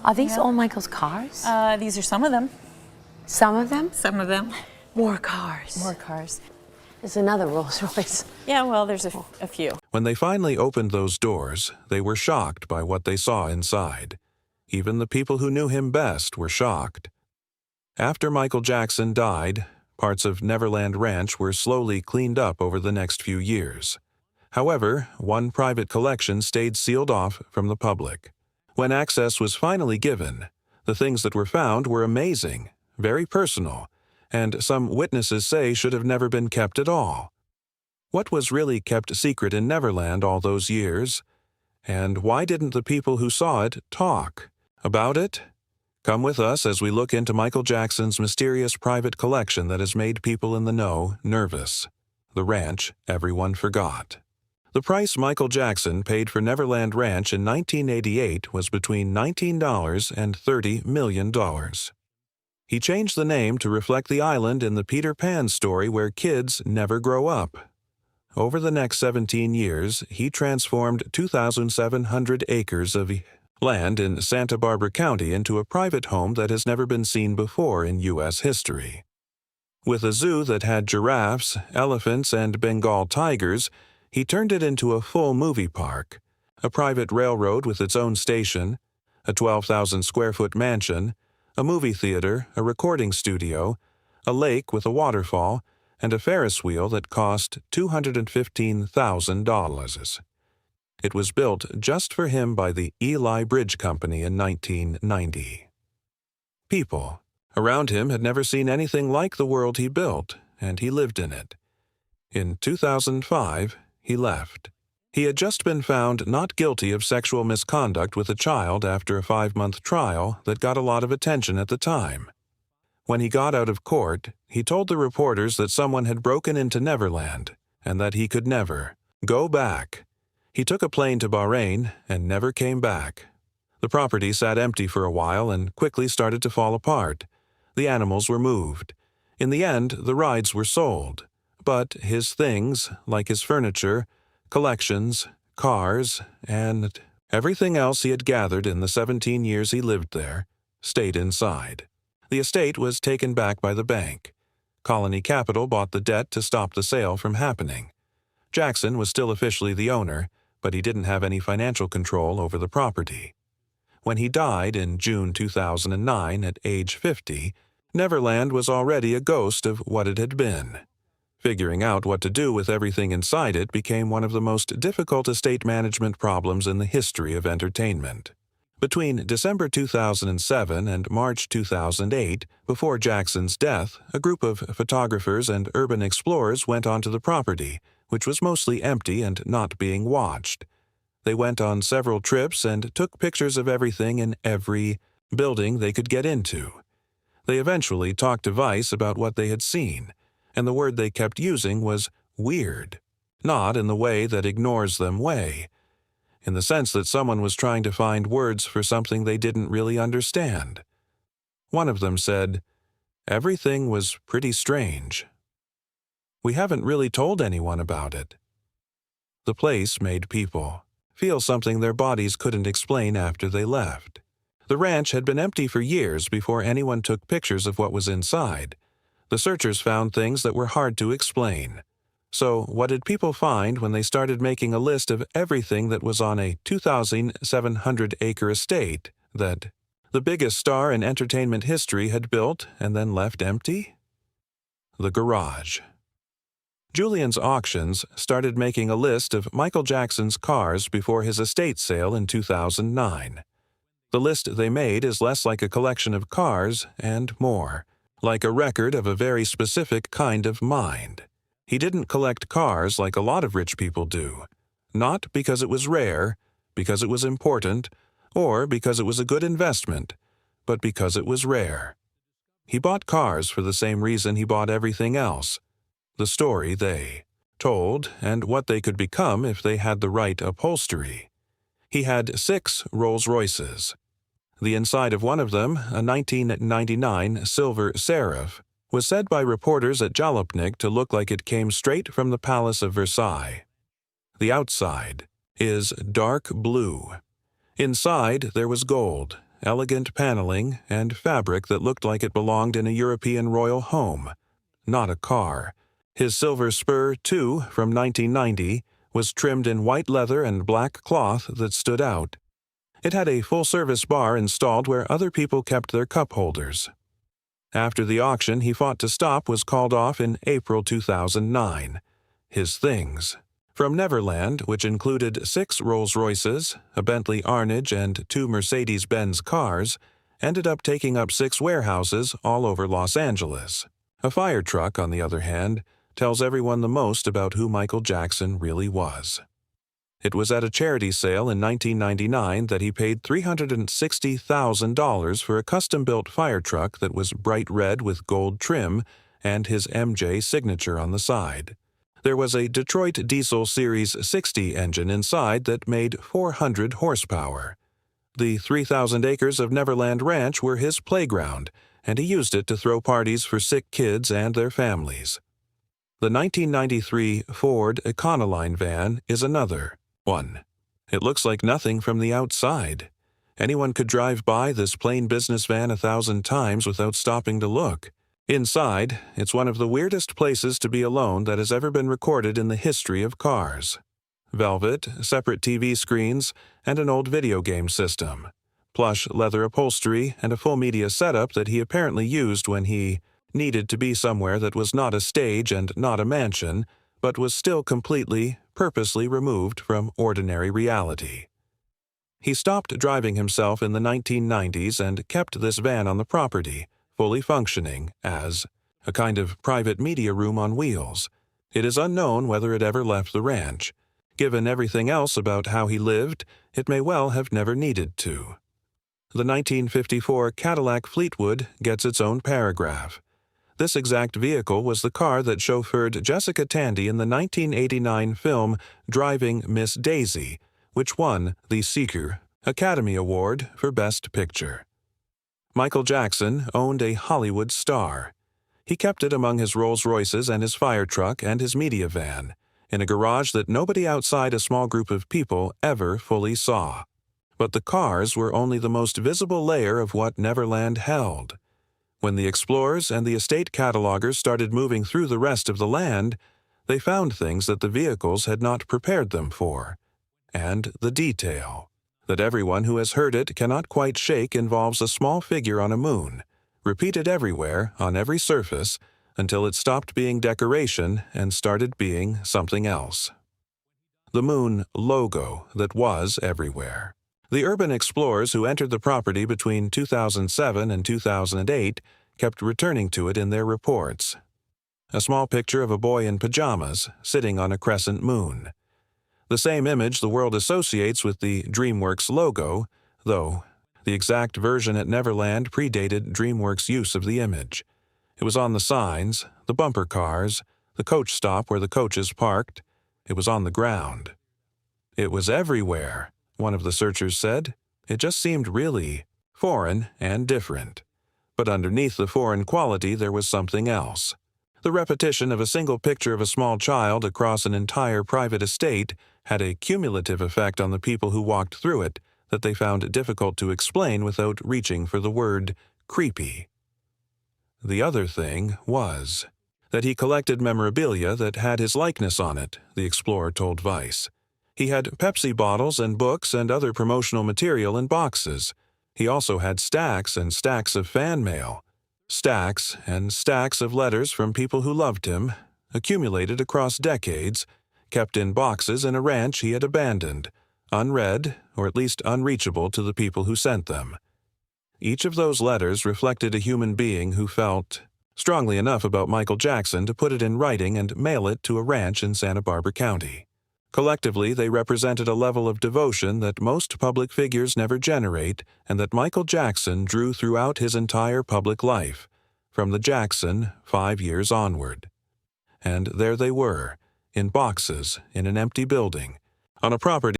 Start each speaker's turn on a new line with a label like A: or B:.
A: Are these all Michael's cars?
B: These are some of them.
A: Some of them?
B: Some of them.
A: More cars.
B: More cars.
A: There's another Rolls Royce.
B: Yeah, well, there's a few.
C: When they finally opened those doors, they were shocked by what they saw inside. Even the people who knew him best were shocked. After Michael Jackson died, parts of Neverland Ranch were slowly cleaned up over the next few years. However, one private collection stayed sealed off from the public. When access was finally given, the things that were found were amazing, very personal, and some witnesses say should have never been kept at all. What was really kept secret in Neverland all those years? And why didn't the people who saw it talk about it? Come with us as we look into Michael Jackson's mysterious private collection that has made people in the know nervous. The ranch everyone forgot. The price Michael Jackson paid for Neverland Ranch in 1988 was between $19 and $30 million. He changed the name to reflect the island in the Peter Pan story where kids never grow up. Over the next 17 years, he transformed 2,700 acres of land in Santa Barbara County into a private home that has never been seen before in U.S. history. With a zoo that had giraffes, elephants, and Bengal tigers, he turned it into a full movie park, a private railroad with its own station, a 12,000-square-foot mansion, a movie theater, a recording studio, a lake with a waterfall, and a Ferris wheel that cost $215,000. It was built just for him by the Eli Bridge Company in 1990. People around him had never seen anything like the world he built, and he lived in it. In 2005, he left. He had just been found not guilty of sexual misconduct with a child after a 5-month trial that got a lot of attention at the time. When he got out of court, he told the reporters that someone had broken into Neverland and that he could never go back. He took a plane to Bahrain and never came back. The property sat empty for a while and quickly started to fall apart. The animals were moved. In the end, the rides were sold. But his things, like his furniture, collections, cars, and everything else he had gathered in the 17 years he lived there, stayed inside. The estate was taken back by the bank. Colony Capital bought the debt to stop the sale from happening. Jackson was still officially the owner, but he didn't have any financial control over the property. When he died in June 2009 at age 50, Neverland was already a ghost of what it had been. Figuring out what to do with everything inside it became one of the most difficult estate management problems in the history of entertainment. Between December 2007 and March 2008, before Jackson's death, a group of photographers and urban explorers went onto the property, which was mostly empty and not being watched. They went on several trips and took pictures of everything in every building they could get into. They eventually talked to Vice about what they had seen, and the word they kept using was weird. Not in the way that ignores them way, in the sense that someone was trying to find words for something they didn't really understand. One of them said, "Everything was pretty strange. We haven't really told anyone about it." The place made people feel something their bodies couldn't explain after they left. The ranch had been empty for years before anyone took pictures of what was inside. The searchers found things that were hard to explain. So what did people find when they started making a list of everything that was on a 2,700-acre estate that the biggest star in entertainment history had built and then left empty? The garage. Julian's Auctions started making a list of Michael Jackson's cars before his estate sale in 2009. The list they made is less like a collection of cars and more like a record of a very specific kind of mind. He didn't collect cars like a lot of rich people do, not because it was rare, because it was important, or because it was a good investment, but because it was rare. He bought cars for the same reason he bought everything else: the story they told and what they could become if they had the right upholstery. He had 6 Rolls-Royces. The inside of one of them, a 1999 silver Seraph, was said by reporters at Jalopnik to look like it came straight from the Palace of Versailles. The outside is dark blue. Inside there was gold, elegant paneling, and fabric that looked like it belonged in a European royal home, not a car. His silver spur, too, from 1990, was trimmed in white leather and black cloth that stood out. It had a full-service bar installed where other people kept their cup holders. After the auction he fought to stop was called off in April 2009. His things, from Neverland, which included 6 Rolls-Royces, a Bentley Arnage, and 2 Mercedes-Benz cars, ended up taking up 6 warehouses all over Los Angeles. A fire truck, on the other hand, tells everyone the most about who Michael Jackson really was. It was at a charity sale in 1999 that he paid $360,000 for a custom-built fire truck that was bright red with gold trim and his MJ signature on the side. There was a Detroit Diesel Series 60 engine inside that made 400 horsepower. The 3,000 acres of Neverland Ranch were his playground, and he used it to throw parties for sick kids and their families. The 1993 Ford Econoline van is another one. It looks like nothing from the outside. Anyone could drive by this plain business van 1,000 times without stopping to look. Inside, it's one of the weirdest places to be alone that has ever been recorded in the history of cars. Velvet, separate TV screens, and an old video game system. Plush leather upholstery and a full media setup that he apparently used when he needed to be somewhere that was not a stage and not a mansion, but was still completely, purposely removed from ordinary reality. He stopped driving himself in the 1990s and kept this van on the property, fully functioning as a kind of private media room on wheels. It is unknown whether it ever left the ranch. Given everything else about how he lived, it may well have never needed to. The 1954 Cadillac Fleetwood gets its own paragraph. This exact vehicle was the car that chauffeured Jessica Tandy in the 1989 film Driving Miss Daisy, which won the Seeker Academy Award for Best Picture. Michael Jackson owned a Hollywood star. He kept it among his Rolls-Royces and his fire truck and his media van, in a garage that nobody outside a small group of people ever fully saw. But the cars were only the most visible layer of what Neverland held. When the explorers and the estate catalogers started moving through the rest of the land, they found things that the vehicles had not prepared them for. And the detail that everyone who has heard it cannot quite shake involves a small figure on a moon, repeated everywhere, on every surface, until it stopped being decoration and started being something else. The moon logo that was everywhere. The urban explorers who entered the property between 2007 and 2008 kept returning to it in their reports. A small picture of a boy in pajamas sitting on a crescent moon. The same image the world associates with the DreamWorks logo, though the exact version at Neverland predated DreamWorks' use of the image. It was on the signs, the bumper cars, the coach stop where the coaches parked. It was on the ground. It was everywhere, one of the searchers said. It just seemed really foreign and different. But underneath the foreign quality there was something else. The repetition of a single picture of a small child across an entire private estate had a cumulative effect on the people who walked through it that they found it difficult to explain without reaching for the word creepy. The other thing was that he collected memorabilia that had his likeness on it, the explorer told Vice. He had Pepsi bottles and books and other promotional material in boxes. He also had stacks and stacks of fan mail. Stacks and stacks of letters from people who loved him, accumulated across decades, kept in boxes in a ranch he had abandoned, unread or at least unreachable to the people who sent them. Each of those letters reflected a human being who felt strongly enough about Michael Jackson to put it in writing and mail it to a ranch in Santa Barbara County. Collectively, they represented a level of devotion that most public figures never generate and that Michael Jackson drew throughout his entire public life, from the Jackson 5 years onward. And there they were, in boxes in an empty building, on a property